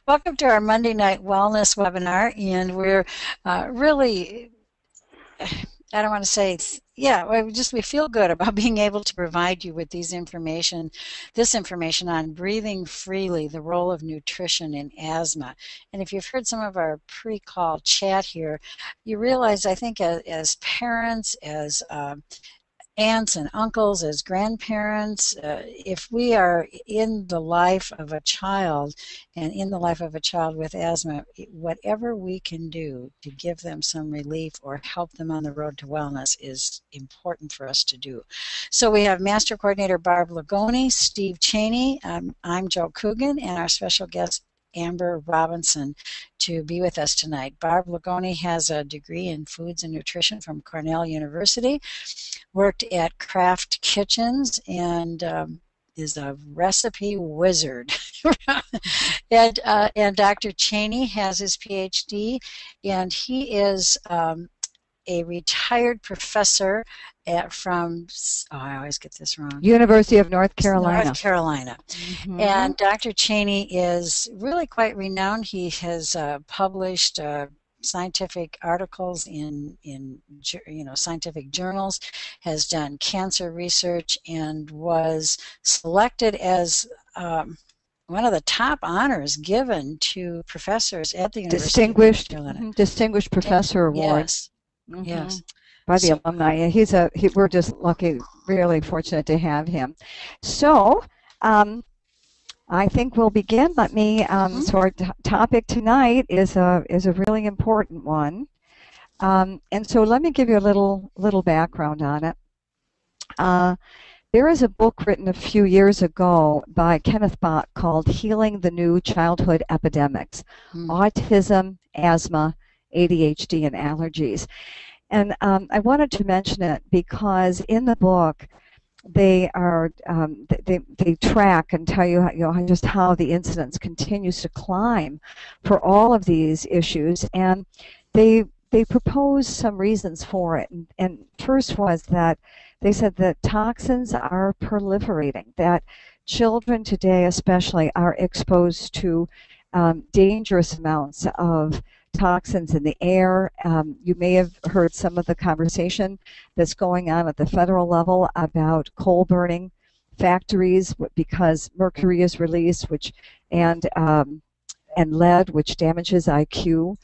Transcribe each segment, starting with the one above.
Welcome to our Monday Night Wellness webinar, and we're really, I don't want to say, yeah, we feel good about being able to provide you with this information on breathing freely, the role of nutrition in asthma. And if you've heard some of our pre-call chat here, you realize, I think, as parents, as aunts and uncles, as grandparents, if we are in the life of a child and in the life of a child with asthma, whatever we can do to give them some relief or help them on the road to wellness is important for us to do. So we have Master Coordinator Barb Lagoni, Steve Cheney, I'm Joe Coogan, and our special guest Amber Robinson to be with us tonight. Barb Lagoni has a degree in foods and nutrition from Cornell University, worked at Kraft Kitchens, and is a recipe wizard. and Dr. Cheney has his PhD, and he is a retired professor from, I always get this wrong, University of North Carolina. North Carolina. And Dr. Cheney is really quite renowned. He has published scientific articles in scientific journals, has done cancer research, and was selected as one of the top honors given to professors at the University of North Carolina. Distinguished Professor Award. Yes. Yes. By the alumni. We're just lucky, really fortunate to have him. So, I think we'll begin. Let me. So our topic tonight is a really important one, and so let me give you a little background on it. There is a book written a few years ago by Kenneth Bach called "Healing the New Childhood Epidemics: Autism, Asthma, ADHD, and Allergies." And I wanted to mention it because in the book they track and tell you, just how the incidence continues to climb for all of these issues, and they propose some reasons for it. And first was that they said that toxins are proliferating, that children today especially are exposed to dangerous amounts of toxins in the air. You may have heard some of the conversation that's going on at the federal level about coal burning factories because mercury is released, and lead, which damages IQ.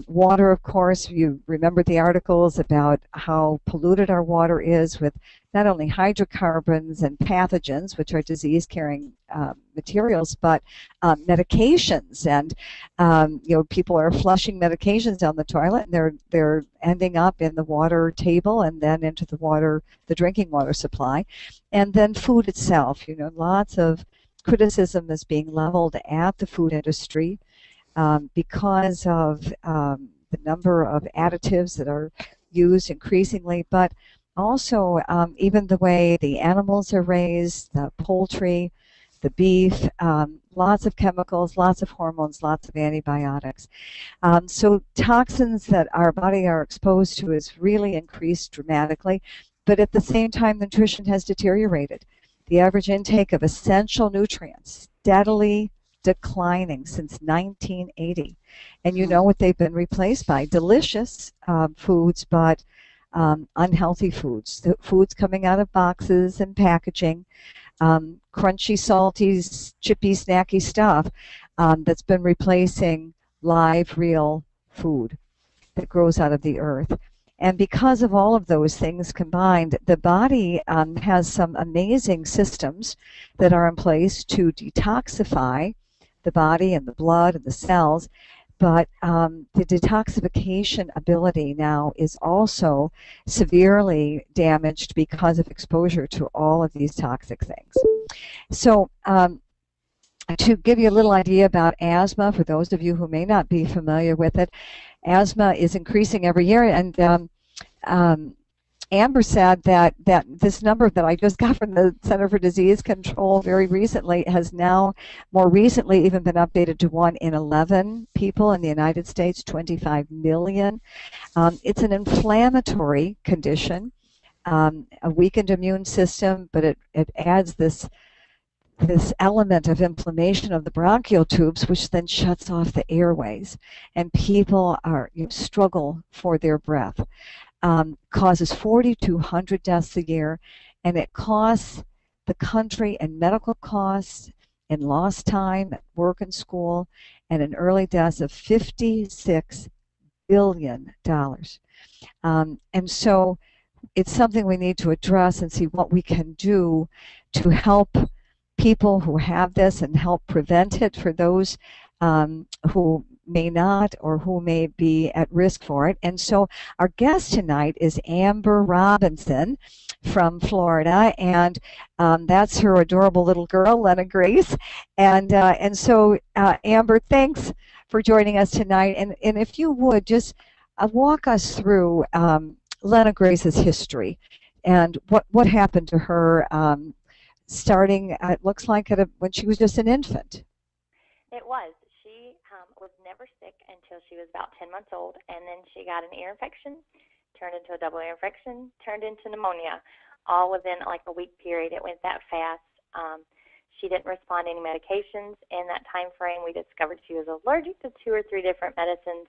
Water, of course, you remember the articles about how polluted our water is with not only hydrocarbons and pathogens, which are disease-carrying materials, but medications. And people are flushing medications down the toilet, and they're ending up in the water table and then into the drinking water supply. And then food itself. Lots of criticism is being leveled at the food industry because of the number of additives that are used increasingly, but also even the way the animals are raised, the poultry, the beef, lots of chemicals, lots of hormones, lots of antibiotics. So toxins that our body are exposed to is really increased dramatically, but at the same time nutrition has deteriorated. The average intake of essential nutrients steadily declining since 1980. And you know what they've been replaced by? Delicious foods, but unhealthy foods. The foods coming out of boxes and packaging, crunchy, salty, chippy, snacky stuff that's been replacing live, real food that grows out of the earth. And because of all of those things combined, the body has some amazing systems that are in place to detoxify the body and the blood and the cells, but the detoxification ability now is also severely damaged because of exposure to all of these toxic things. So to give you a little idea about asthma, for those of you who may not be familiar with it, asthma is increasing every year, and Amber said that this number that I just got from the Center for Disease Control very recently has now more recently even been updated to 1 in 11 people in the United States, 25 million. It's an inflammatory condition, a weakened immune system, but it adds this this element of inflammation of the bronchial tubes, which then shuts off the airways, and people are struggle for their breath. Causes 4,200 deaths a year, and it costs the country in medical costs, in lost time at work and school, and in early deaths of $56 billion. And so it's something we need to address and see what we can do to help people who have this and help prevent it for those who may not or who may be at risk for it. And so our guest tonight is Amber Robinson from Florida, and that's her adorable little girl, Lena Grace. And so Amber, thanks for joining us tonight. And if you would just walk us through Lena Grace's history and what happened to her starting, it looks like, when she was just an infant. It was. She was never sick until she was about 10 months old, and then she got an ear infection, turned into a double ear infection, turned into pneumonia, all within like a week period. It went that fast. She didn't respond to any medications. In that time frame, we discovered she was allergic to 2 or 3 different medicines.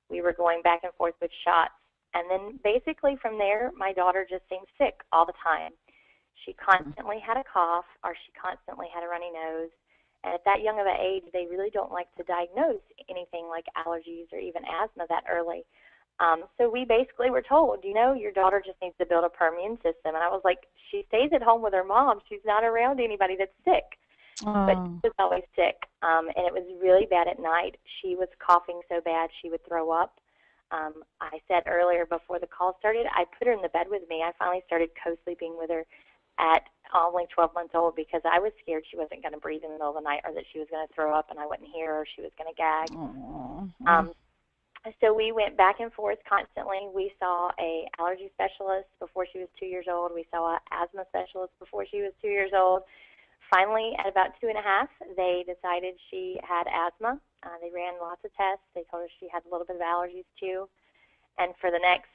We were going back and forth with shots. And then basically from there, my daughter just seemed sick all the time. She constantly had a cough, or she constantly had a runny nose. And at that young of an age, they really don't like to diagnose anything like allergies or even asthma that early. So we basically were told, your daughter just needs to build up her immune system. And I was like, she stays at home with her mom. She's not around anybody that's sick. But she was always sick. And it was really bad at night. She was coughing so bad she would throw up. I said earlier before the call started, I put her in the bed with me. I finally started co-sleeping with her at only 12 months old because I was scared she wasn't going to breathe in the middle of the night, or that she was going to throw up and I wouldn't hear her, or she was going to gag. So we went back and forth constantly. We saw a allergy specialist before she was 2 years old. We saw an asthma specialist before she was 2 years old. Finally, at about 2 and a half, they decided she had asthma. They ran lots of tests. They told her she had a little bit of allergies too. And for the next,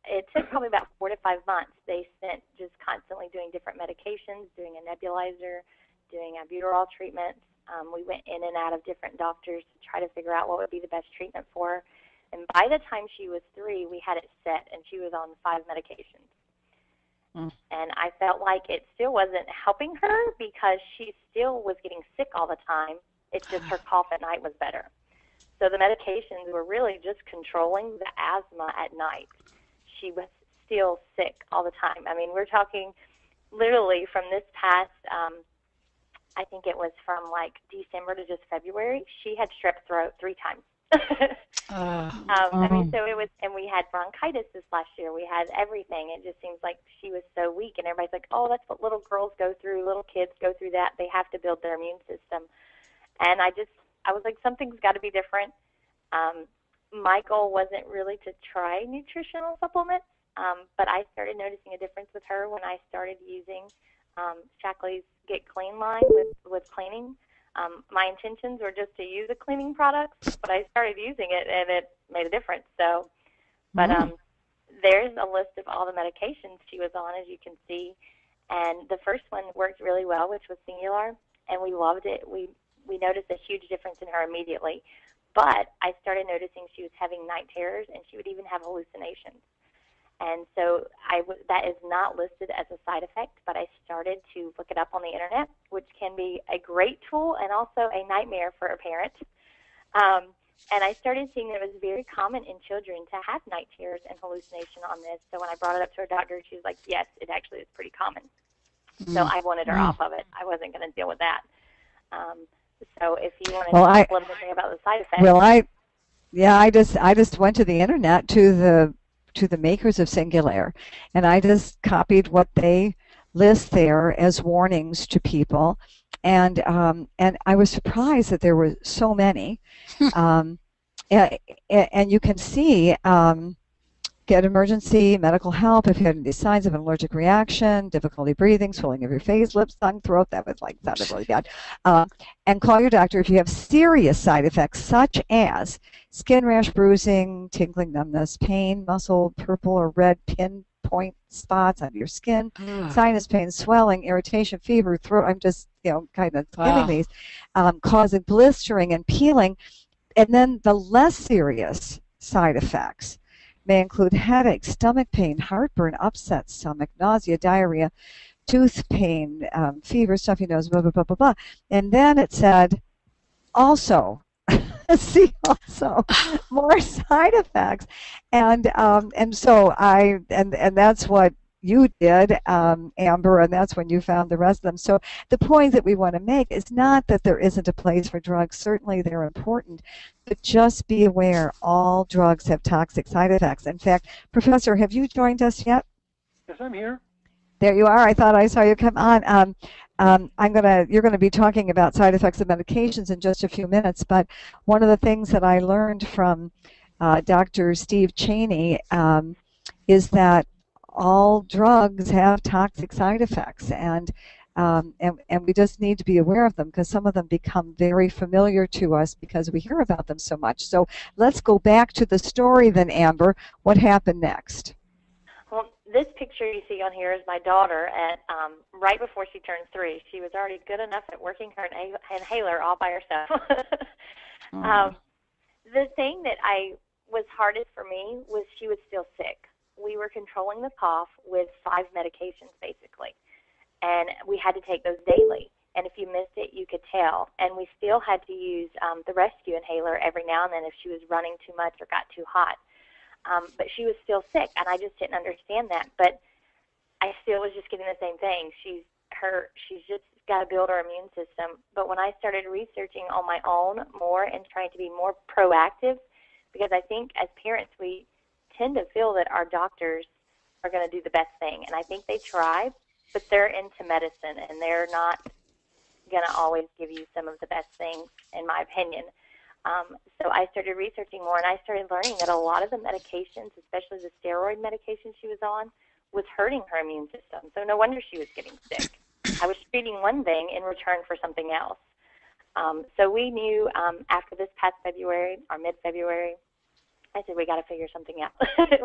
it took probably about 4 to 5 months. They spent just constantly doing different medications, doing a nebulizer, doing albuterol treatments. We went in and out of different doctors to try to figure out what would be the best treatment for her. And by the time she was 3, we had it set, and she was on 5 medications. And I felt like it still wasn't helping her because she still was getting sick all the time. It's just her cough at night was better. So the medications were really just controlling the asthma at night. She was still sick all the time. I mean, we're talking literally from this past, I think it was from like December to just February, she had strep throat 3 times. I mean, so it was, and we had bronchitis this last year. We had everything. It just seems like she was so weak, and everybody's like, oh, that's what little girls go through. Little kids go through that. They have to build their immune system. And I was like, something's got to be different. My goal wasn't really to try nutritional supplements, but I started noticing a difference with her when I started using Shackley's Get Clean line with cleaning. My intentions were just to use the cleaning products, but I started using it, and it made a difference. So, but there's a list of all the medications she was on, as you can see. And the first one worked really well, which was Singular, and we loved it. We noticed a huge difference in her immediately. But I started noticing she was having night terrors, and she would even have hallucinations. And so that is not listed as a side effect, but I started to look it up on the internet, which can be a great tool and also a nightmare for a parent. And I started seeing that it was very common in children to have night terrors and hallucination on this. So when I brought it up to her doctor, she was like, yes, it actually is pretty common. So I wanted her off of it. I wasn't going to deal with that. So if you want to talk a little bit about the side effects. Well, I just went to the internet to the makers of Singular, and I just copied what they list there as warnings to people, and I was surprised that there were so many. And you can see, get emergency medical help if you have any signs of an allergic reaction, difficulty breathing, swelling of your face, lips, tongue, throat. That was sounded really bad. And call your doctor if you have serious side effects such as skin rash, bruising, tingling, numbness, pain, muscle, purple or red pinpoint point spots under your skin, sinus pain, swelling, irritation, fever, throat. I'm just, kind of giving these, causing blistering and peeling. And then the less serious side effects may include headache, stomach pain, heartburn, upset stomach, nausea, diarrhea, tooth pain, fever, stuffy nose, blah, blah, blah, blah, blah. And then it said, also, see also more side effects. And so and that's what you did, Amber, and that's when you found the rest of them. So the point that we want to make is not that there isn't a place for drugs. Certainly they're important, but just be aware all drugs have toxic side effects. In fact, Professor, have you joined us yet? Yes, I'm here. There you are. I thought I saw you come on. You're going to be talking about side effects of medications in just a few minutes, but one of the things that I learned from Dr. Steve Cheney is that all drugs have toxic side effects, and we just need to be aware of them because some of them become very familiar to us because we hear about them so much. So let's go back to the story then, Amber. What happened next? Well, this picture you see on here is my daughter at right before she turned 3. She was already good enough at working her inhaler all by herself. The thing that was hardest for me was she was still sick. We were controlling the cough with 5 medications basically, and we had to take those daily. And if you missed it, you could tell. And we still had to use the rescue inhaler every now and then if she was running too much or got too hot. But she was still sick, and I just didn't understand that. But I still was just getting the same thing. She's just got to build her immune system. But when I started researching on my own more and trying to be more proactive, because I think as parents we tend to feel that our doctors are going to do the best thing, and I think they try, but they're into medicine, and they're not going to always give you some of the best things, in my opinion. So I started researching more, and I started learning that a lot of the medications, especially the steroid medication she was on, was hurting her immune system. So no wonder she was getting sick. I was treating one thing in return for something else. So we knew after this past February, or mid-February, I said, we got to figure something out.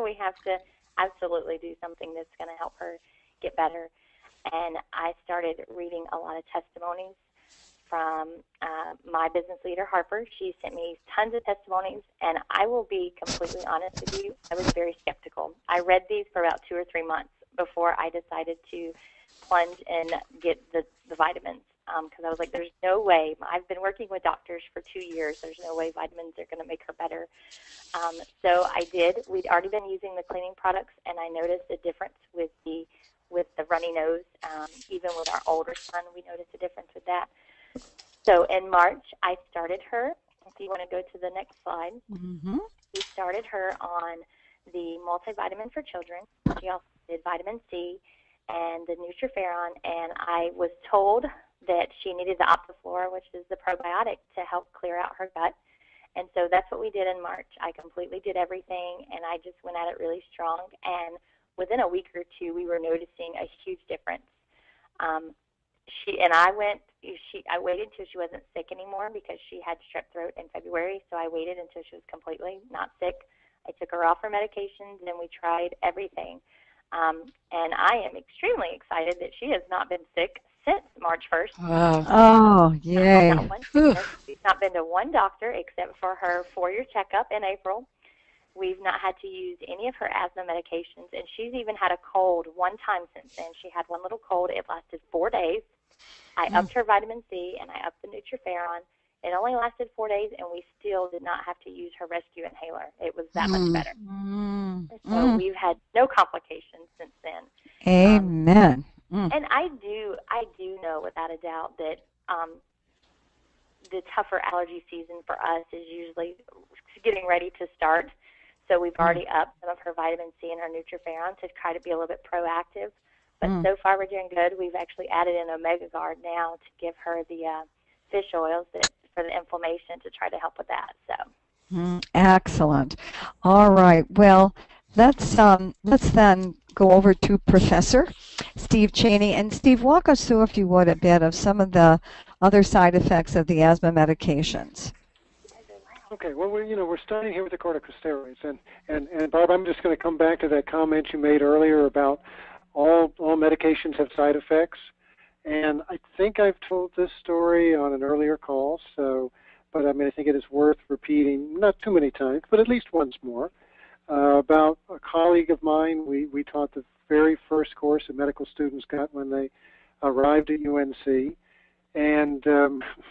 We have to absolutely do something that's going to help her get better. And I started reading a lot of testimonies from my business leader, Harper. She sent me tons of testimonies, and I will be completely honest with you, I was very skeptical. I read these for about 2 or 3 months before I decided to plunge and get the vitamins, because I was like, there's no way. I've been working with doctors for 2 years. There's no way vitamins are going to make her better. So I did. We'd already been using the cleaning products, and I noticed a difference with the runny nose. Even with our older son, we noticed a difference with that. So in March, I started her. If you want to go to the next slide, we started her on the multivitamin for children. She also did vitamin C and the Nutriferon, and I was told that she needed the Optiflora, which is the probiotic, to help clear out her gut. And so that's what we did in March. I completely did everything, and I just went at it really strong. And within a week or two, we were noticing a huge difference. I waited until she wasn't sick anymore because she had strep throat in February, so I waited until she was completely not sick. I took her off her medications, and we tried everything. And I am extremely excited that she has not been sick since March 1st. Wow. Oh, yay. She's not been to one doctor except for her 4-year checkup in April. We've not had to use any of her asthma medications, and she's even had a cold one time since then. She had one little cold. It lasted 4 days. I upped her vitamin C, and I upped the Nutriferon. It only lasted 4 days, and we still did not have to use her rescue inhaler. It was that much better. So we've had no complications since then. Amen. And I do know without a doubt that the tougher allergy season for us is usually getting ready to start. So we've already upped some of her vitamin C and her Nutriferon to try to be a little bit proactive. But so far we're doing good. We've actually added in Omega Guard now to give her the fish oils for the inflammation to try to help with that. So. Excellent. All right. Well, let's then go over to Professor Steve Cheney. And Steve, walk us through, if you would, a bit of some of the other side effects of the asthma medications. Okay, well, we're starting here with the corticosteroids, and Barb, I'm just going to come back to that comment you made earlier about all medications have side effects, and I think I've told this story on an earlier call, but I mean, I think it is worth repeating, not too many times, but at least once more, about a colleague of mine. We taught the very first course that medical students got when they arrived at UNC, and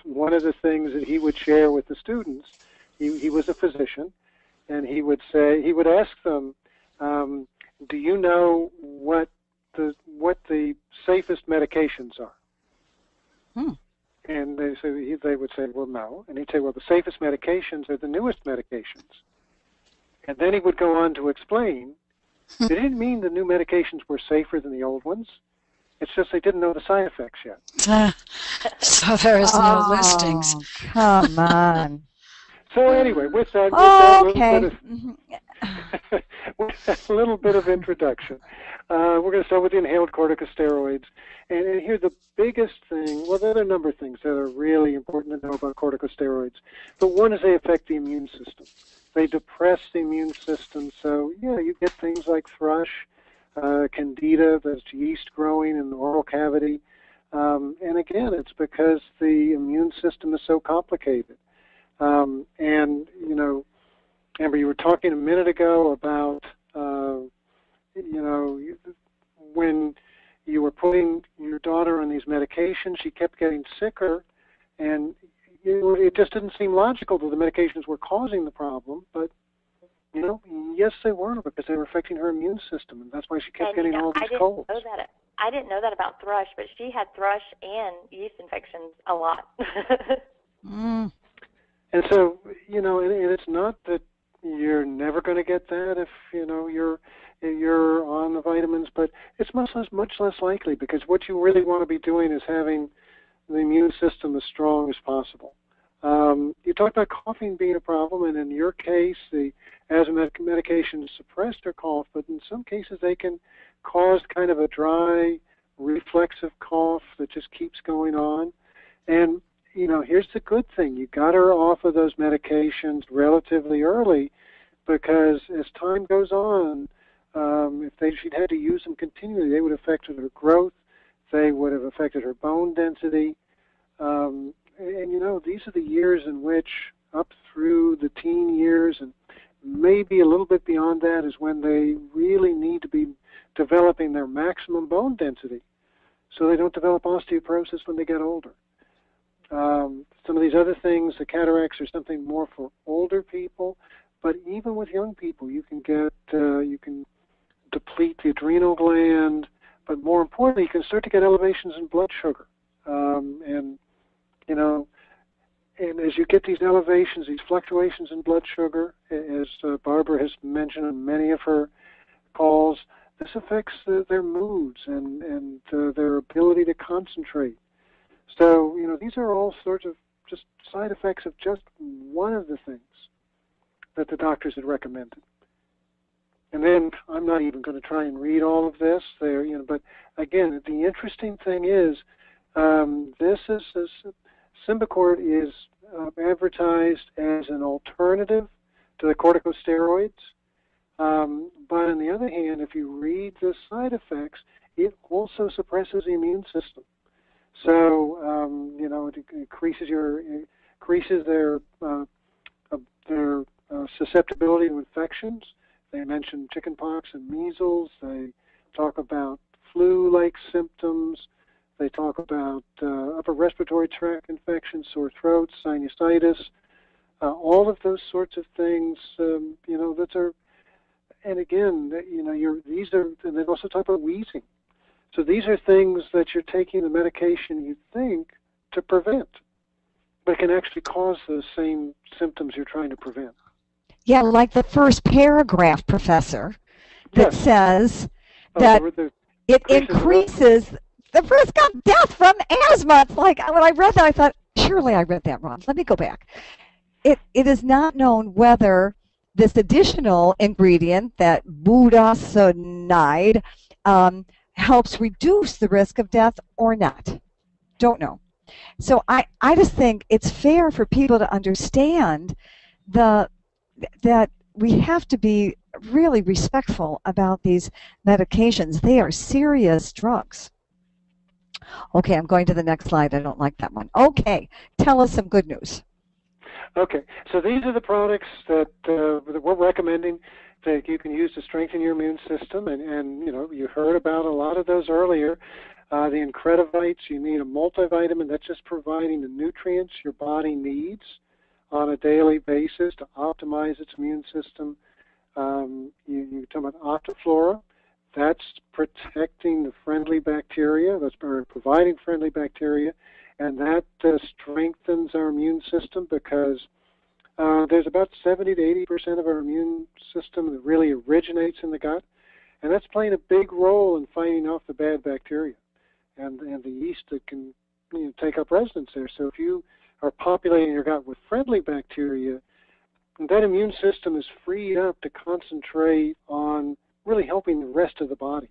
one of the things that he would share with the students, he was a physician, and he would ask them, do you know what the safest medications are? And they would say, well, no. And he'd say, well, the safest medications are the newest medications. And then he would go on to explain, it didn't mean the new medications were safer than the old ones. It's just they didn't know the side effects yet. So there is no listings. Come on. So anyway, with that little bit of introduction, we're going to start with the inhaled corticosteroids. And here the biggest thing, well, there are a number of things that are really important to know about corticosteroids. But one is they affect the immune system. They depress the immune system. So, yeah, you get things like thrush, candida, that's yeast growing in the oral cavity. And again, it's because the immune system is so complicated. And, Amber, you were talking a minute ago about, when you were putting your daughter on these medications, she kept getting sicker, and it just didn't seem logical that the medications were causing the problem, but, yes, they were, because they were affecting her immune system, and that's why she kept getting all these colds. I didn't know that about thrush, but she had thrush and yeast infections a lot. And so, and it's not that you're never going to get that if, you're on the vitamins, but it's much less likely, because what you really want to be doing is having the immune system as strong as possible. You talked about coughing being a problem, and in your case, the asthma medications suppressed her cough, but in some cases they can cause kind of a dry, reflexive cough that just keeps going on. And here's the good thing. You got her off of those medications relatively early, because as time goes on, if she'd had to use them continually, they would have affected her growth. They would have affected her bone density. And these are the years in which, up through the teen years and maybe a little bit beyond that, is when they really need to be developing their maximum bone density so they don't develop osteoporosis when they get older. Some of these other things, the cataracts, are something more for older people, but even with young people, you can deplete the adrenal gland, but more importantly, you can start to get elevations in blood sugar. And as you get these elevations, these fluctuations in blood sugar, as Barbara has mentioned in many of her calls, this affects their moods and their ability to concentrate. So, these are all sorts of just side effects of just one of the things that the doctors had recommended. And then I'm not even going to try and read all of this there, but again, the interesting thing is, Symbicort is advertised as an alternative to the corticosteroids. But on the other hand, if you read the side effects, it also suppresses the immune system. So, it increases their susceptibility to infections. They mention chickenpox and measles. They talk about flu-like symptoms. They talk about upper respiratory tract infections, sore throats, sinusitis, all of those sorts of things. That are, and again, these are, and they also talk about wheezing. So these are things that you're taking the medication you think to prevent, but it can actually cause those same symptoms you're trying to prevent. Yeah, like the first paragraph, Professor, that says that it increases the risk of death from asthma. It's like, when I read that, I thought, surely I read that wrong. Let me go back. It is not known whether this additional ingredient, that budesonide, helps reduce the risk of death or not. Don't know. So I just think it's fair for people to understand the that we have to be really respectful about these medications. They are serious drugs. Okay, I'm going to the next slide. I don't like that one. Okay, tell us some good news. Okay, so these are the products that we're recommending that you can use to strengthen your immune system, and you know, you heard about a lot of those earlier. The Incredivites, you need a multivitamin that's just providing the nutrients your body needs on a daily basis to optimize its immune system. You talk about Optiflora, that's protecting the friendly bacteria, that's providing friendly bacteria, and that strengthens our immune system because there's about 70 to 80% of our immune system that really originates in the gut, and that's playing a big role in fighting off the bad bacteria and the yeast that can take up residence there. So if you are populating your gut with friendly bacteria, that immune system is freed up to concentrate on really helping the rest of the body.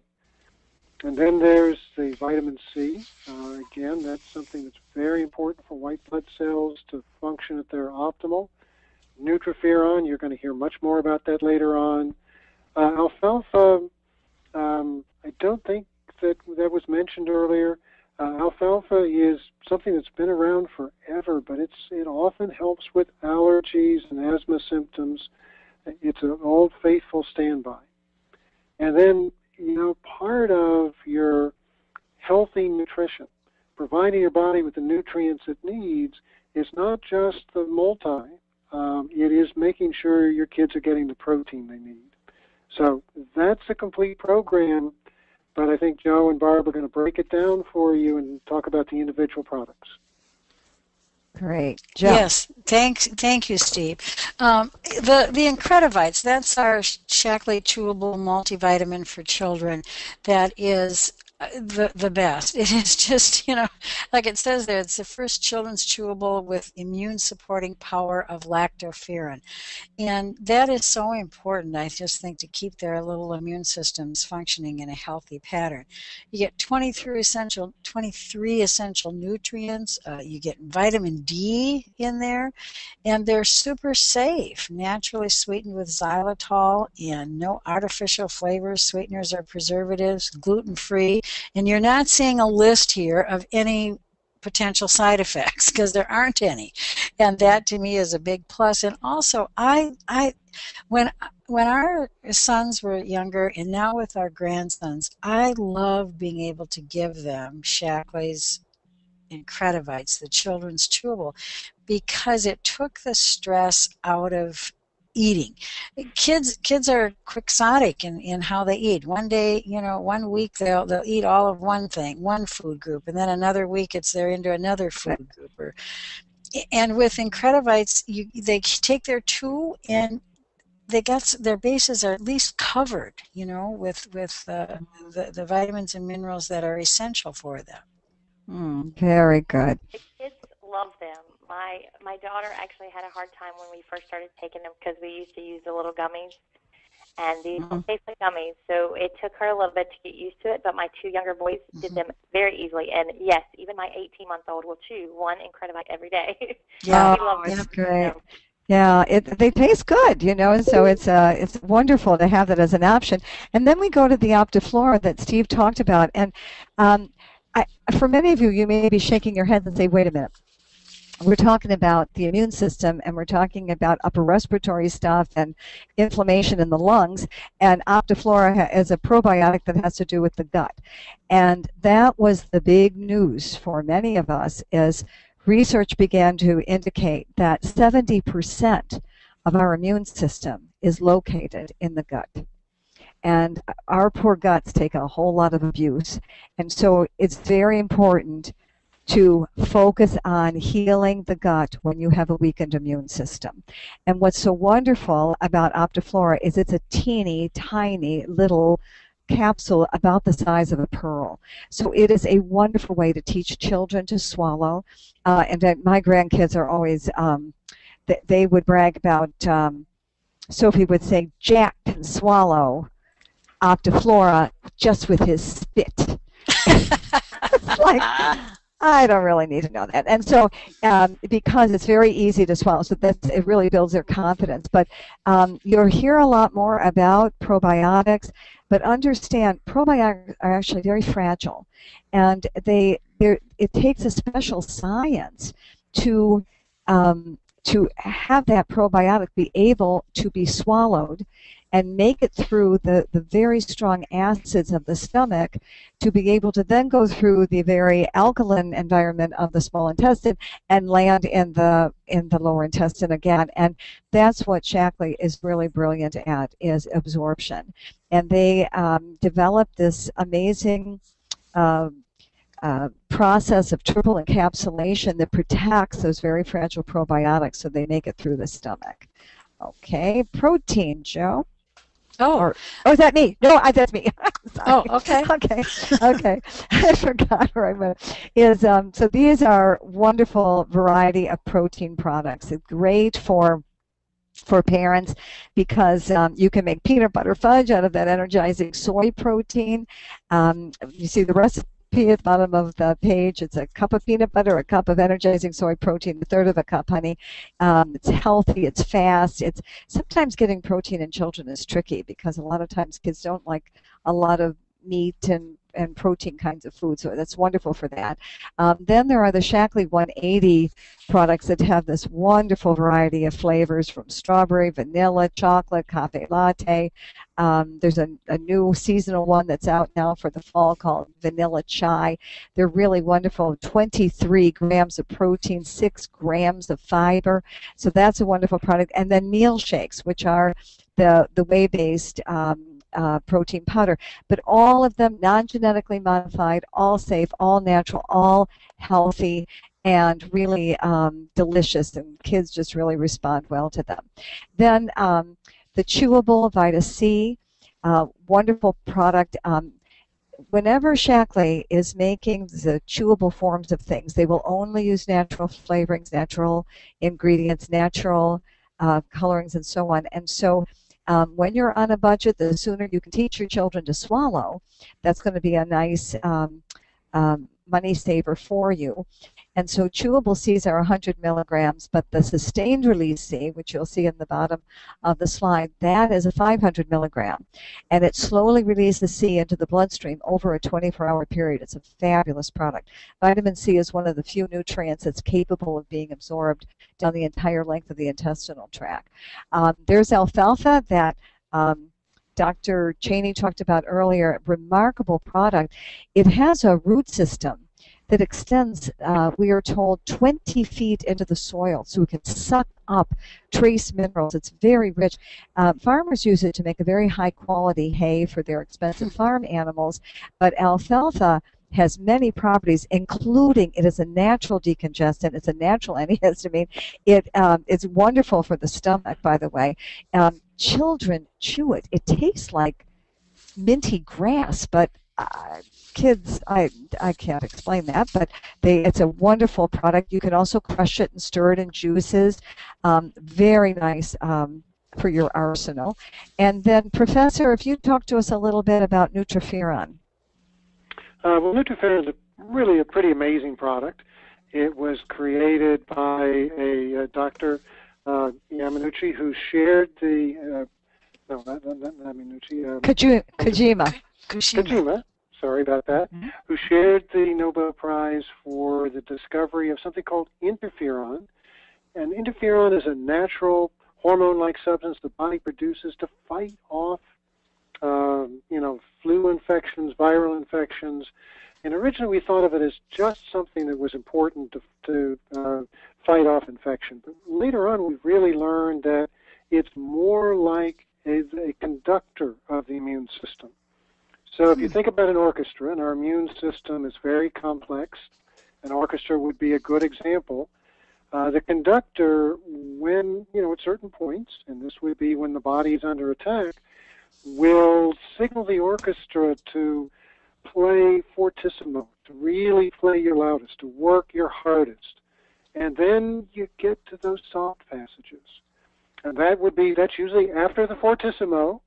And then there's the vitamin C. Again, that's something that's very important for white blood cells to function at their optimal. Nutriferon, you're going to hear much more about that later on. Alfalfa, I don't think that was mentioned earlier. Alfalfa is something that's been around forever, but it often helps with allergies and asthma symptoms. It's an old faithful standby. And then, part of your healthy nutrition, providing your body with the nutrients it needs, is not just the multi. It is making sure your kids are getting the protein they need. So that's a complete program, but I think Joe and Barb are going to break it down for you and talk about the individual products. Great. Joe. Yes, thank you, Steve. The Incredivites, that's our Shaklee chewable multivitamin for children. That is the best. It is just, like it says there, it's the first children's chewable with immune supporting power of lactoferrin. And that is so important, I just think, to keep their little immune systems functioning in a healthy pattern. You get 23 essential nutrients. You get vitamin D in there, and they're super safe, naturally sweetened with xylitol and no artificial flavors, sweeteners, or preservatives, gluten-free. And you're not seeing a list here of any potential side effects because there aren't any, and that to me is a big plus. And also, when our sons were younger, and now with our grandsons, I love being able to give them Shaklee's Incredivites, the children's chewable, because it took the stress out of eating. Kids are quixotic in how they eat. One day, 1 week they'll eat all of one thing, one food group, and then another week they're into another food group. And with Incredivites, they take their two and their bases are at least covered, with the vitamins and minerals that are essential for them. Very good. The kids love them. My daughter actually had a hard time when we first started taking them because we used to use the little gummies, and these don't taste like gummies. So it took her a little bit to get used to it, but my two younger boys did them very easily. And yes, even my 18-month-old will chew one Incredivite every day. Yeah, that's great. Yeah, they taste good, and so it's wonderful to have that as an option. And then we go to the Optiflora that Steve talked about, and for many of you, you may be shaking your heads and say, wait a minute. We're talking about the immune system, and we're talking about upper respiratory stuff and inflammation in the lungs, and Optiflora is a probiotic that has to do with the gut. And that was the big news for many of us, is research began to indicate that 70% of our immune system is located in the gut. And our poor guts take a whole lot of abuse, and so it's very important to focus on healing the gut when you have a weakened immune system. And what's so wonderful about Optiflora is it's a teeny tiny little capsule about the size of a pearl. So it is a wonderful way to teach children to swallow. And my grandkids are always, they would brag about, Sophie would say, Jack can swallow Optiflora just with his spit. It's like, I don't really need to know that. And so, because it's very easy to swallow, so it really builds their confidence. But you'll hear a lot more about probiotics, but understand probiotics are actually very fragile, and it takes a special science to to have that probiotic be able to be swallowed and make it through the very strong acids of the stomach to be able to then go through the very alkaline environment of the small intestine and land in the lower intestine again. And that's what Shaklee is really brilliant at, is absorption. And they developed this amazing process of triple encapsulation that protects those very fragile probiotics so they make it through the stomach. Okay, protein, Joe. Oh, Is that me? No, that's me. oh, okay. Okay. I forgot where I went. So these are wonderful variety of protein products. It's great for parents because you can make peanut butter fudge out of that energizing soy protein. You see the recipe at the bottom of the page. It's a cup of peanut butter, a cup of energizing soy protein, a third of a cup honey. It's healthy, it's fast. It's sometimes getting protein in children is tricky because a lot of times kids don't like a lot of meat and protein kinds of food, so that's wonderful for that. Then there are the Shaklee 180 products that have this wonderful variety of flavors from strawberry, vanilla, chocolate, cafe latte. There's a new seasonal one that's out now for the fall called vanilla chai. They're really wonderful. 23 grams of protein, 6 grams of fiber. So that's a wonderful product. And then meal shakes, which are the whey-based protein powder, but all of them non-genetically modified, all safe, all natural, all healthy, and really delicious, and kids just really respond well to them. Then the chewable Vita C, wonderful product. Whenever Shaklee is making the chewable forms of things, they will only use natural flavorings, natural ingredients, natural colorings, and so on. And so when you're on a budget, the sooner you can teach your children to swallow, that's going to be a nice money saver for you. And so chewable Cs are 100 milligrams, but the sustained release C, which you'll see in the bottom of the slide, that is a 500 milligram. And it slowly releases C into the bloodstream over a 24-hour period. It's a fabulous product. Vitamin C is one of the few nutrients that's capable of being absorbed down the entire length of the intestinal tract. There's alfalfa that Dr. Cheney talked about earlier, remarkable product. It has a root system that extends, we are told, 20 feet into the soil, so it can suck up trace minerals. It's very rich. Farmers use it to make a very high-quality hay for their expensive farm animals, but alfalfa has many properties, including it is a natural decongestant. It's a natural antihistamine. It's wonderful for the stomach, by the way. Children chew it. It tastes like minty grass, but kids, I can't explain that, but it's a wonderful product. You can also crush it and stir it in juices. Very nice for your arsenal. And then, Professor, if you talk to us a little bit about Nutriferon. Well, Nutrition is really a pretty amazing product. It was created by a Dr. Yamanuchi who shared the, no, not Yamanuchi. Kojima, sorry about that, who shared the Nobel Prize for the discovery of something called interferon. And interferon is a natural hormone-like substance the body produces to fight off flu infections, viral infections, and originally we thought of it as just something that was important to fight off infection. But later on, we've really learned that it's more like a conductor of the immune system. So if you think about an orchestra, and our immune system is very complex, an orchestra would be a good example. The conductor, when, at certain points, and this would be when the body is under attack, will signal the orchestra to play fortissimo, to really play your loudest, to work your hardest. And then you get to those soft passages. And that's usually after the fortissimo.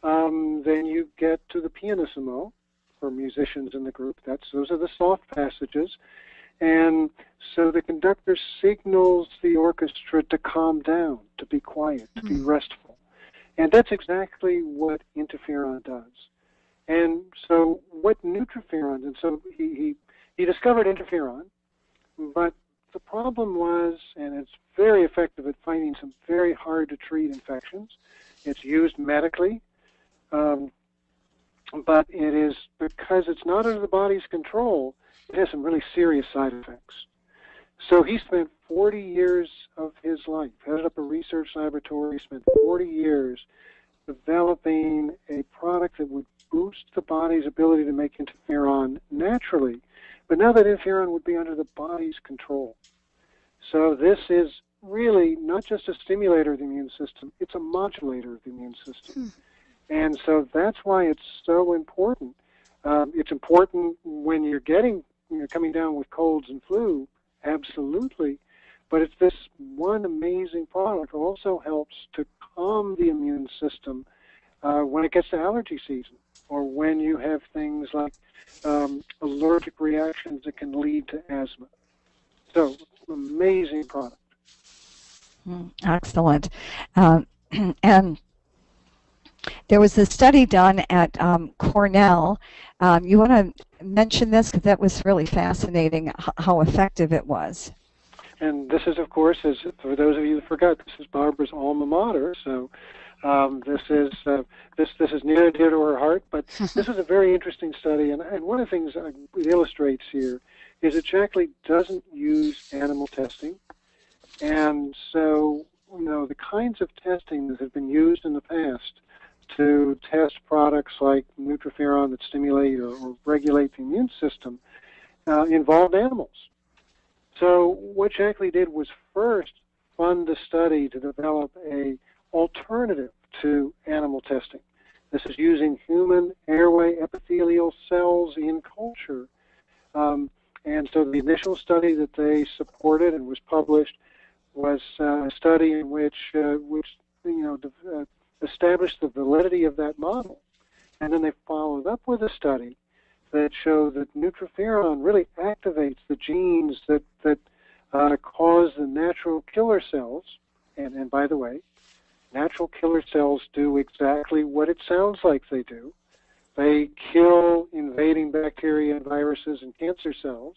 Then you get to the pianissimo. for musicians in the group. Those are the soft passages. And so the conductor signals the orchestra to calm down, to be quiet, to be restful. And that's exactly what interferon does. And so what Nutriferon, and so he discovered interferon, but the problem was, and it's very effective at fighting some very hard to treat infections. It's used medically, but it is, because it's not under the body's control, it has some really serious side effects. So he spent 40 years of his life, headed up a research laboratory, spent 40 years developing a product that would boost the body's ability to make interferon naturally, but now that interferon would be under the body's control. So this is really not just a stimulator of the immune system, it's a modulator of the immune system. And so that's why it's so important. It's important when you're coming down with colds and flu, absolutely, but it's this one amazing product also helps to calm the immune system when it gets to allergy season, or when you have things like allergic reactions that can lead to asthma. So, amazing product. Excellent. And there was a study done at Cornell. You want to mention this, because that was really fascinating how effective it was. And this is, of course, for those of you who forgot, this is Barbara's alma mater. So this is near and dear to her heart. But this is a very interesting study, and one of the things it illustrates here is it actually doesn't use animal testing, and so the kinds of testing that have been used in the past to test products like Nutriferon that stimulate or regulate the immune system involved animals. So what Shackley did was first fund a study to develop an alternative to animal testing. This is using human airway epithelial cells in culture. And so the initial study that they supported and was published was a study in which established the validity of that model. And then they followed up with a study that showed that Nutriferon really activates the genes that cause the natural killer cells. And by the way, natural killer cells do exactly what it sounds like they do. They kill invading bacteria and viruses and cancer cells.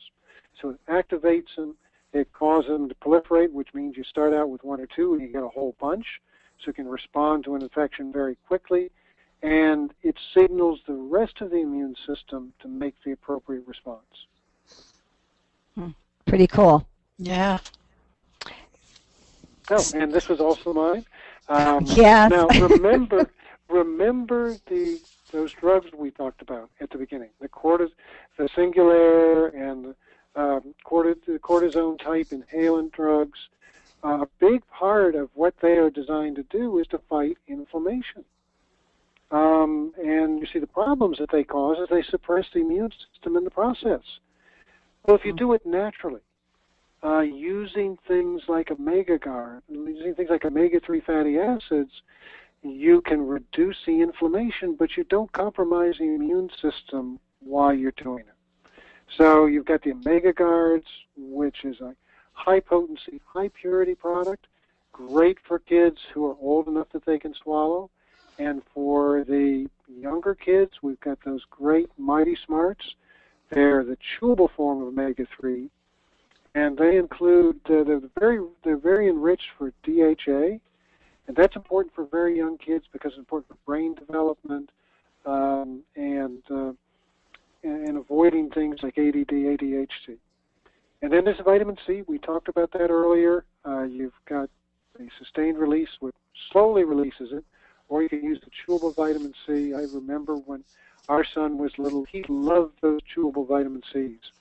So it activates them. It causes them to proliferate, which means you start out with one or two and you get a whole bunch. So it can respond to an infection very quickly. And it signals the rest of the immune system to make the appropriate response. Pretty cool. Yeah. Oh, and this was also mine. Yes. Now, remember those drugs we talked about at the beginning, the Singulair and the cortisone type inhalant drugs. A big part of what they are designed to do is to fight inflammation. And you see the problems that they cause is they suppress the immune system in the process. Well, if you do it naturally, using things like omega-GARD, using things like omega-3 fatty acids, you can reduce the inflammation, but you don't compromise the immune system while you're doing it. So you've got the omega-GARDs, which is a high-potency, high-purity product, great for kids who are old enough that they can swallow. And for the younger kids, we've got those great Mighty Smarts. They're the chewable form of omega-3, and they include they're very enriched for DHA, and that's important for very young kids because it's important for brain development and avoiding things like ADD, ADHD. And then there's vitamin C. We talked about that earlier. You've got the sustained release, which slowly releases it, or you can use the chewable vitamin C. I remember when our son was little, he loved those chewable vitamin Cs.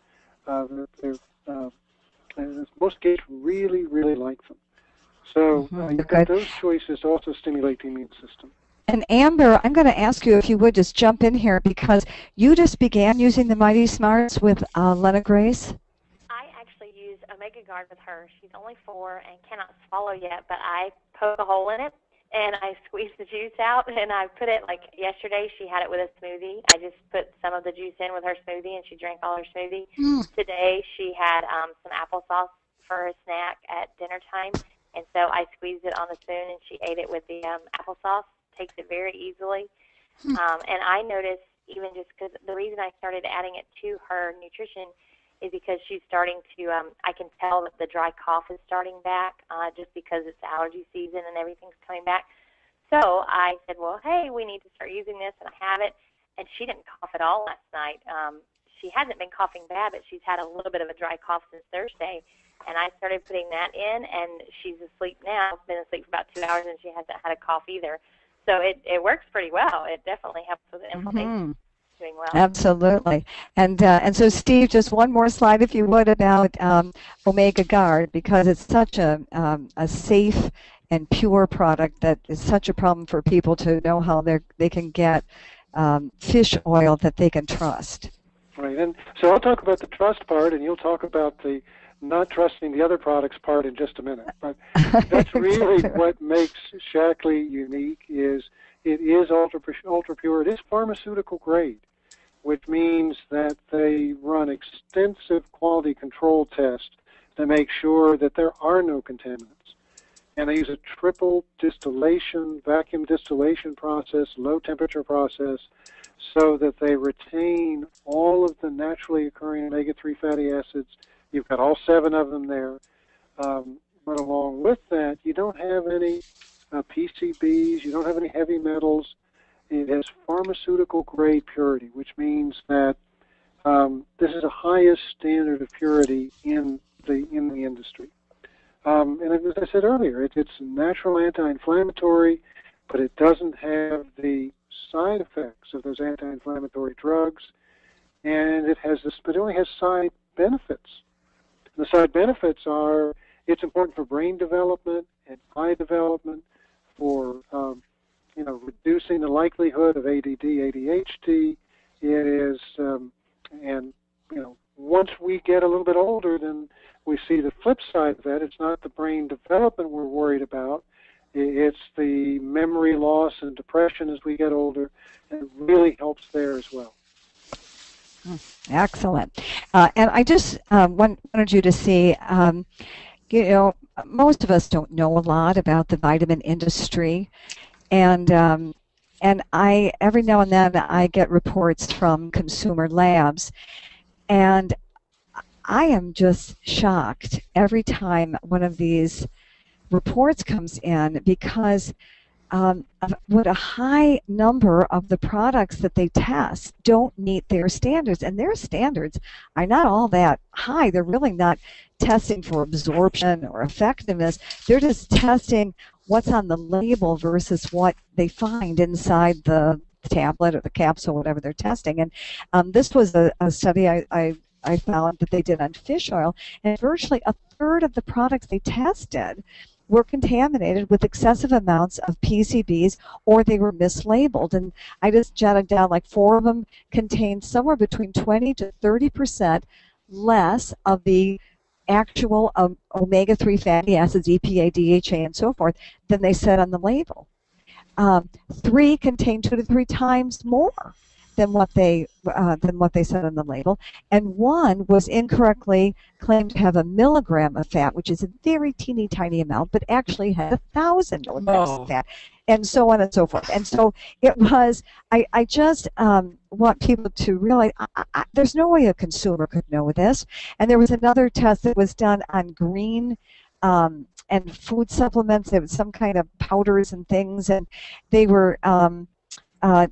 Most kids really, really like them. So you've got those choices to also stimulate the immune system. And Amber, I'm going to ask you if you would just jump in here, because you just began using the Mighty Smarts with Lena Grace. I actually use omega-GARD with her. She's only 4 and cannot swallow yet, but I poke a hole in it, and I squeezed the juice out, and I put it, like yesterday she had it with a smoothie. I just put some of the juice in with her smoothie, and she drank all her smoothie. Today she had some applesauce for her snack at dinner time, and so I squeezed it on a spoon, and she ate it with the applesauce. Takes it very easily. And I noticed, even just because the reason I started adding it to her nutrition is because she's starting to, I can tell that the dry cough is starting back just because it's allergy season and everything's coming back. So I said, well, hey, we need to start using this, and I have it. And she didn't cough at all last night. She hasn't been coughing bad, but she's had a little bit of a dry cough since Thursday. And I started putting that in, and she's asleep now. Been asleep for about 2 hours, and she hasn't had a cough either. So it works pretty well. It definitely helps with the inflammation. Doing well. Absolutely. And so, Steve, just one more slide, if you would, about Omega Guard, because it's such a safe and pure product that is such a problem for people to know how they can get fish oil that they can trust. Right. And so I'll talk about the trust part, and you'll talk about the not trusting the other products part in just a minute. But that's really what makes Shaklee unique. Is it is ultra pure. It is pharmaceutical grade, which means that they run extensive quality control tests to make sure that there are no contaminants. And they use a triple distillation, vacuum distillation process, low temperature process, so that they retain all of the naturally occurring omega-3 fatty acids. You've got all 7 of them there. But along with that, you don't have any PCBs, you don't have any heavy metals. It has pharmaceutical grade purity, which means that this is the highest standard of purity in the industry. And as I said earlier, it's natural anti-inflammatory, but it doesn't have the side effects of those anti-inflammatory drugs, and but it only has side benefits. The side benefits are it's important for brain development and eye development, for reducing the likelihood of ADD, ADHD. It is, once we get a little bit older, then we see the flip side of that. It's not the brain development we're worried about. It's the memory loss and depression as we get older, and it really helps there as well. Excellent. And I just wanted you to see, most of us don't know a lot about the vitamin industry, and I every now and then I get reports from consumer labs, and I am just shocked every time one of these reports comes in, because what a high number of the products that they test don't meet their standards, and their standards are not all that high. They're really not testing for absorption or effectiveness. They're just testing what's on the label versus what they find inside the tablet or the capsule, whatever they're testing. And this was a study I found that they did on fish oil, and virtually a third of the products they tested were contaminated with excessive amounts of PCBs, or they were mislabeled. And I just jotted down, like 4 of them contained somewhere between 20 to 30% less of the actual omega-3 fatty acids, EPA, DHA, and so forth, than they said on the label. 3 contained 2 to 3 times more than what they said on the label, and 1 was incorrectly claimed to have 1 milligram of fat, which is a very teeny tiny amount, but actually had 1,000 milligrams of fat, and so on and so forth. And so it was. I just want people to realize there's no way a consumer could know this. And there was another test that was done on green and food supplements. There was some kind of powders and things, and they were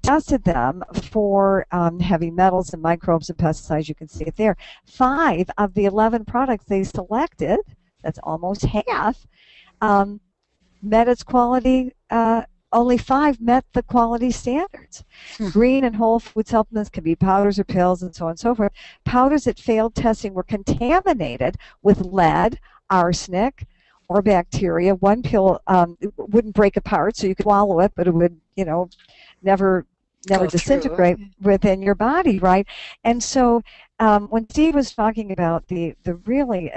tested them for heavy metals and microbes and pesticides. You can see it there. 5 of the 11 products they selected, that's almost half, met its quality. Only 5 met the quality standards. Green and whole food supplements can be powders or pills and so on and so forth. Powders that failed testing were contaminated with lead, arsenic, or bacteria. 1 pill wouldn't break apart, so you could swallow it, but it would, never disintegrate within your body, right? And so when Steve was talking about the really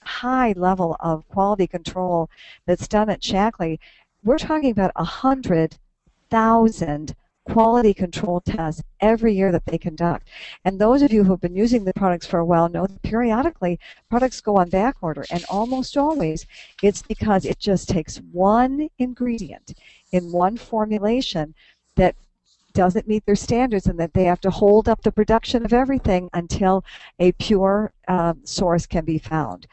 high level of quality control that's done at Shaklee, we're talking about 100,000 quality control tests every year that they conduct. And those of you who have been using the products for a while know that periodically products go on back order, and almost always it's because it just takes one ingredient in one formulation that doesn't meet their standards, and that they have to hold up the production of everything until a pure source can be found.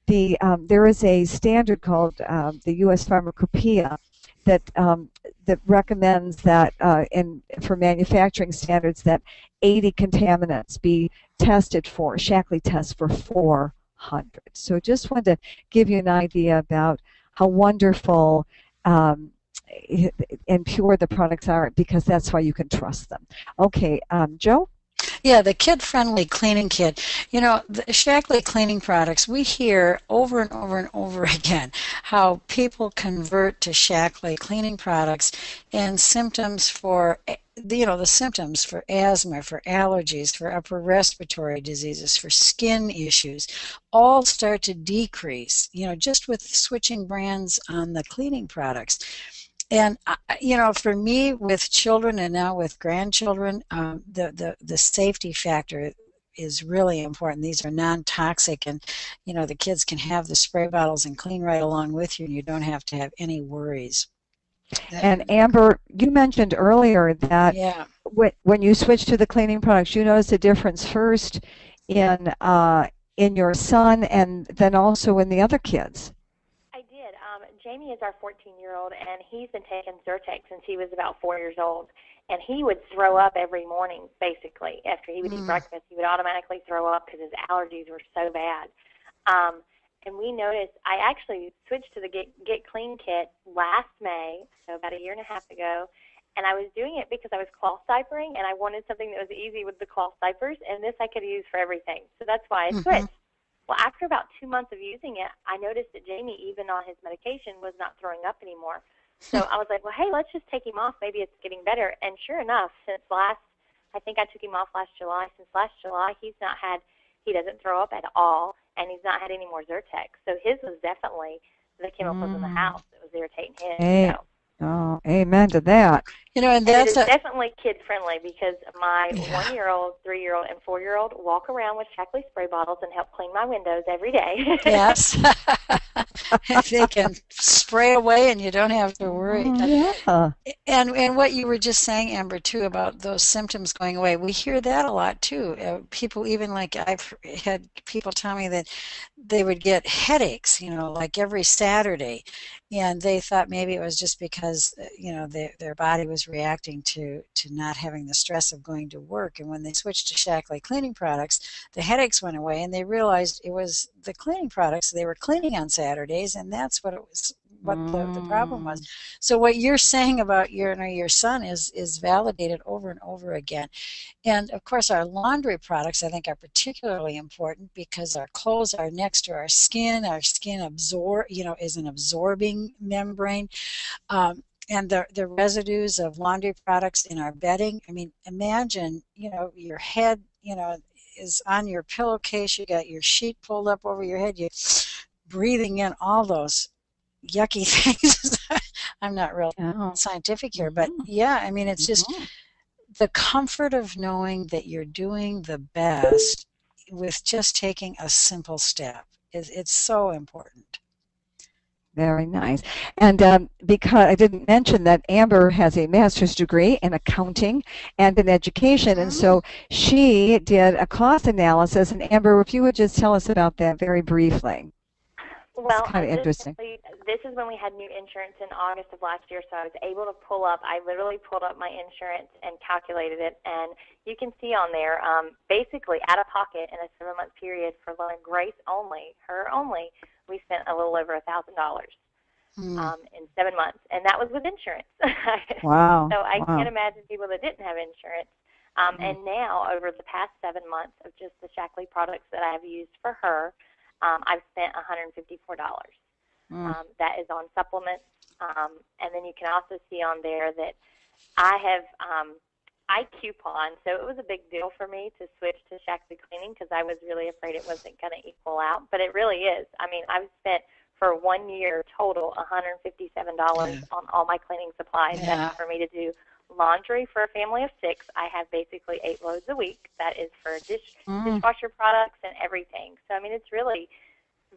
There is a standard called the U.S. Pharmacopoeia that recommends that for manufacturing standards that 80 contaminants be tested for, Shackley tests for 400. So just wanted to give you an idea about how wonderful and pure the products are, because that's why you can trust them. Okay, Joe? Yeah, the kid-friendly cleaning kit. You know, the Shackley cleaning products, we hear over and over and over again how people convert to Shackley cleaning products, and symptoms for, the symptoms for asthma, for allergies, for upper respiratory diseases, for skin issues, all start to decrease, just with switching brands on the cleaning products. And for me, with children and now with grandchildren, the safety factor is really important. These are non-toxic, and the kids can have the spray bottles and clean right along with you, and you don't have to have any worries. And Amber, you mentioned earlier that yeah. when you switch to the cleaning products, you noticed a difference first in your son, and then also in the other kids. Jamie is our 14-year-old, and he's been taking Zyrtec since he was about 4 years old. And he would throw up every morning, basically. After he would eat breakfast, he would automatically throw up because his allergies were so bad. And we noticed, I actually switched to the Get Clean kit last May, so about a year and a half ago. And I was doing it because I was cloth diapering, and I wanted something that was easy with the cloth diapers, and this I could use for everything. So that's why I switched. Well, after about 2 months of using it, I noticed that Jamie, even on his medication, was not throwing up anymore. So I was like, well, hey, let's just take him off. Maybe it's getting better. And sure enough, I think I took him off last July. Since last July, he doesn't throw up at all, and he's not had any more Zyrtec. So his was definitely the chemicals in the house that was irritating him. Hey. So. Oh, amen to that. And it is definitely kid-friendly, because my 1-year-old, 3-year-old, and 4-year-old walk around with Shackley spray bottles and help clean my windows every day. Yes. They can spray away, and you don't have to worry. Yeah. And what you were just saying, Amber, too, about those symptoms going away, we hear that a lot, too. People, even like I've had people tell me that they would get headaches, like every Saturday, and they thought maybe it was just because, their body was reacting to not having the stress of going to work. And when they switched to Shackley cleaning products, the headaches went away, and they realized it was the cleaning products. They were cleaning on Saturdays, and that's what it was. What the problem was. So what you're saying about your son is validated over and over again. And of course, our laundry products, I think, are particularly important, because our clothes are next to our skin. Our skin is an absorbing membrane. And the residues of laundry products in our bedding. I mean, imagine, your head, is on your pillowcase. You got your sheet pulled up over your head. You're breathing in all those yucky things. I'm not real scientific here, but yeah, I mean, it's just the comfort of knowing that you're doing the best with just taking a simple step. It's so important. Very nice. And because I didn't mention that Amber has a master's degree in accounting and in education, and so she did a cost analysis. And Amber, if you would just tell us about that very briefly. Well, it's kind of interesting. This is when we had new insurance in August of last year, so I was able to I literally pulled up my insurance and calculated it, and you can see on there, basically out of pocket in a 7-month period for Grace only, her only, we spent a little over $1,000 in 7 months, and that was with insurance. Wow. So I can't imagine people that didn't have insurance. And now, over the past 7 months of just the Shackley products that I've used for her, I've spent $154. That is on supplements. And then you can also see on there that I have I coupon, so it was a big deal for me to switch to Shackley Cleaning, because I was really afraid it wasn't going to equal out, but it really is. I mean, I've spent for 1 year total, $157 on all my cleaning supplies. Yeah. That's for me to do laundry for a family of 6. I have basically 8 loads a week. That is for dishwasher products and everything. So, I mean, it's really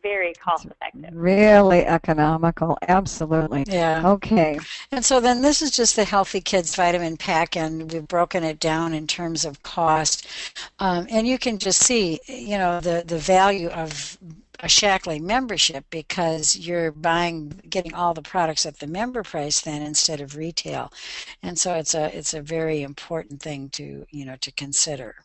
very cost effective. Really economical, absolutely. Yeah. Okay. And so then this is just the Healthy Kids Vitamin Pack, and we've broken it down in terms of cost. And you can just see, the value of a Shackley membership, because you're getting all the products at the member price then instead of retail. And so it's a very important thing to consider.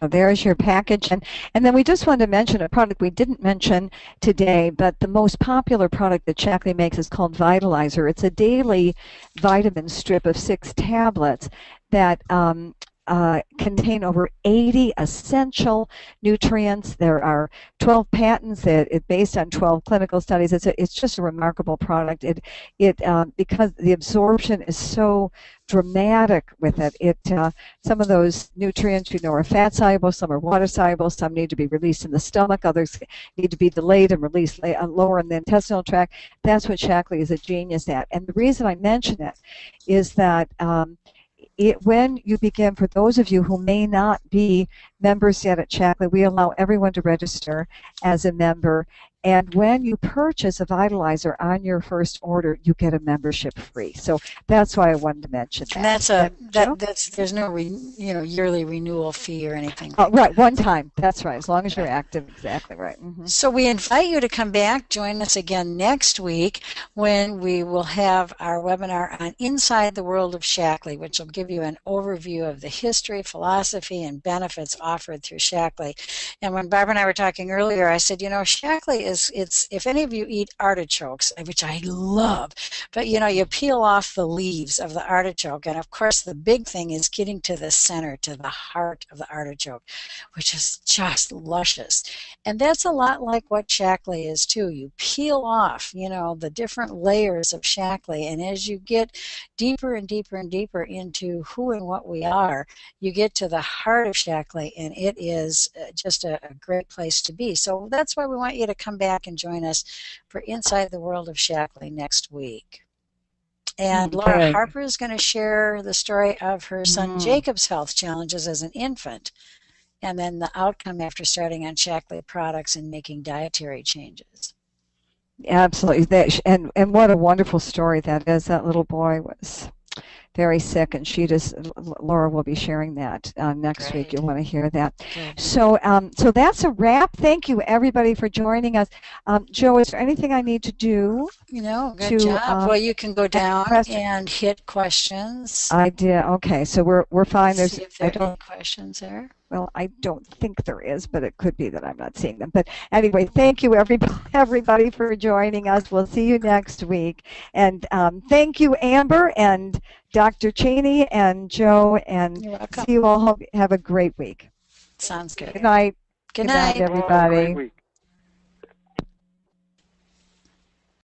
So there's your package. And then we just wanted to mention a product we didn't mention today, but the most popular product that Shackley makes is called Vitalizer. It's a daily vitamin strip of 6 tablets that contain over 80 essential nutrients. There are 12 patents based on 12 clinical studies. It's just a remarkable product. Because the absorption is so dramatic with it. Some of those nutrients, are fat soluble, some are water soluble, some need to be released in the stomach, others need to be delayed and released lower in the intestinal tract. That's what Shackley is a genius at. And the reason I mention it is that when you begin, for those of you who may not be members yet at Shackley, we allow everyone to register as a member. And when you purchase a Vitalizer on your first order, you get a membership free. So that's why I wanted to mention that. And there's no yearly renewal fee or anything. Oh, right, one time. That's right. As long as you're active, exactly right. Mm-hmm. So we invite you to come back, join us again next week when we will have our webinar on Inside the World of Shackley, which will give you an overview of the history, philosophy, and benefits offered through Shackley. And when Barbara and I were talking earlier, I said, Shackley it's if any of you eat artichokes, which I love, but you peel off the leaves of the artichoke, and of course the big thing is getting to the center, to the heart of the artichoke, which is just luscious. And that's a lot like what Shackley is too. You peel off, the different layers of Shackley, and as you get deeper and deeper and deeper into who and what we are, you get to the heart of Shackley, and it is just a great place to be. So that's why we want you to come back and join us for Inside the World of Shackley next week. And Laura Harper is going to share the story of her son Jacob's health challenges as an infant, and then the outcome after starting on Shackley products and making dietary changes. Absolutely. And what a wonderful story that is. That little boy was very sick, and Laura will be sharing that next week. You'll want to hear that. So that's a wrap. Thank you, everybody, for joining us. Joe, is there anything I need to do? Good job. Well, you can go down and hit questions. I did. Okay, so we're fine. See if there are any questions there. Well, I don't think there is, but it could be that I'm not seeing them. But anyway, thank you, everybody, for joining us. We'll see you next week. And thank you, Amber and Dr. Cheney and Joe. And see you all. Have a great week. Sounds good. Good night. Good night, everybody. Great week.